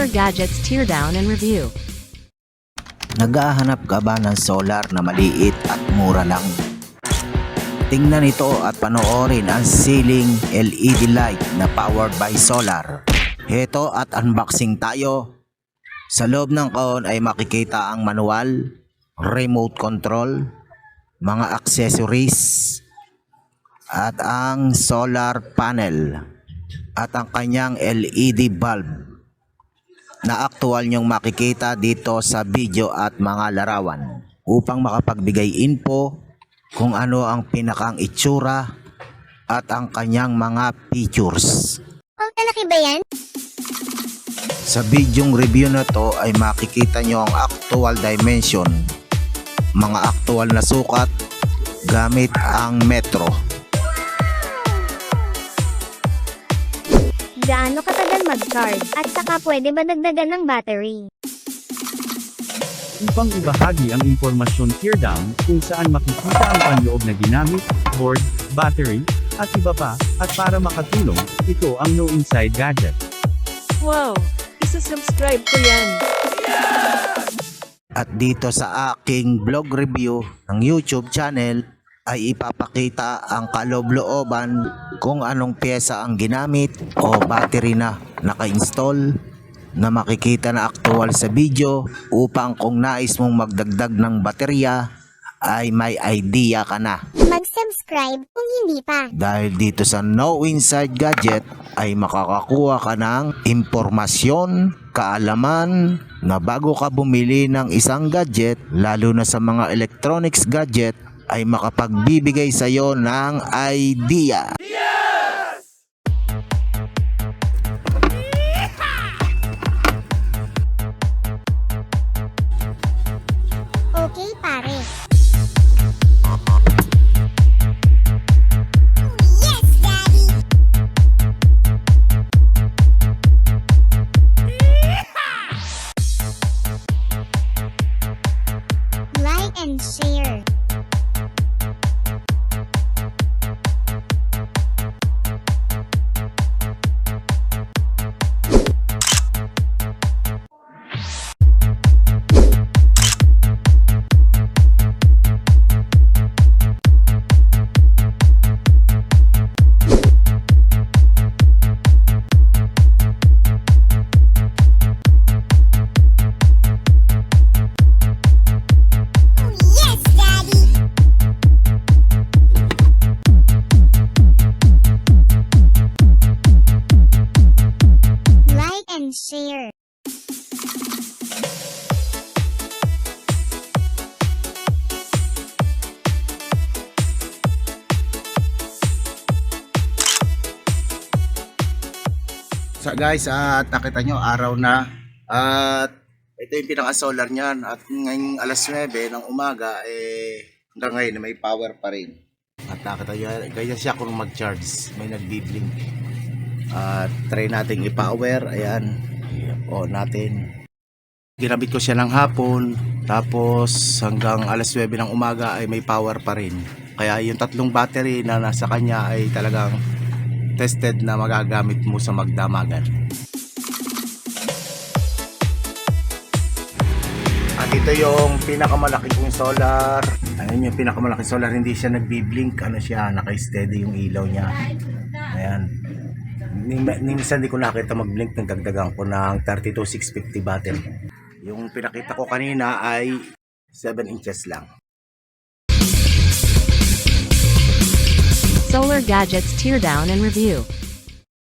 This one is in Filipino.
Solar Gadgets Teardown and Review. Naghahanap ka ba ng solar na maliit at mura lang? Tingnan ito at panoorin ang ceiling LED light na powered by solar. Heto at unboxing tayo. Sa loob ng kahon ay makikita ang manual, remote control, mga accessories, at ang solar panel at ang kanyang LED bulb na aktual nyong makikita dito sa video at mga larawan upang makapagbigay info kung ano ang pinakang itsura at ang kanyang mga features. Ang talaki ba yan? Sa bidyong review na to ay makikita nyo ang actual dimension, mga aktual na sukat gamit ang metro. Gaano katagal mag-charge? At saka pwede ba dagdagan ng battery? Upang ibahagi ang impormasyon teardown kung saan makikita ang panloob na ginamit, board, battery, at iba pa, at para makatulong, ito ang No Inside Gadget. Wow! Isa-subscribe ko yan! At dito sa aking vlog review ng YouTube channel ay ipapakita ang kaloob-looban kung anong pyesa ang ginamit o battery na naka-install na makikita na aktual sa video upang kung nais mong magdagdag ng baterya ay may idea ka na. Mag-subscribe kung hindi pa. Dahil dito sa No Inside Gadget ay makakakuha ka ng impormasyon, kaalaman na bago ka bumili ng isang gadget, lalo na sa mga electronics gadget, ay makapagbibigay sa iyo ng idea. Okay, pare. Yes, Daddy! Like and share. Yes, Daddy! Like and share. So guys, at nakita nyo araw na at ito yung pinaka-solar niyan at ngayong alas 9 ng umaga hanggang ngayon may power pa rin. At nakita nyo, ganyan siya kung mag-charge, may nagbi-blink. At try natin i-power, ayan, on natin. Ginamit ko siya ng hapon, tapos hanggang alas 9 ng umaga ay may power pa rin. Kaya yung tatlong battery na nasa kanya ay talagang tested na magagamit mo sa magdamagan. At ito yung pinakamalaki kong solar. Ayun yung pinakamalaki solar, hindi siya nagbi-blink, ano siya, naka-steady yung ilaw niya. Ayan. Minsan di ko nakita mag-blink, nagdagdagan ko ng 32650 battery. Yung pinakita ko kanina ay 7 inches lang. Solar Gadgets Teardown and Review.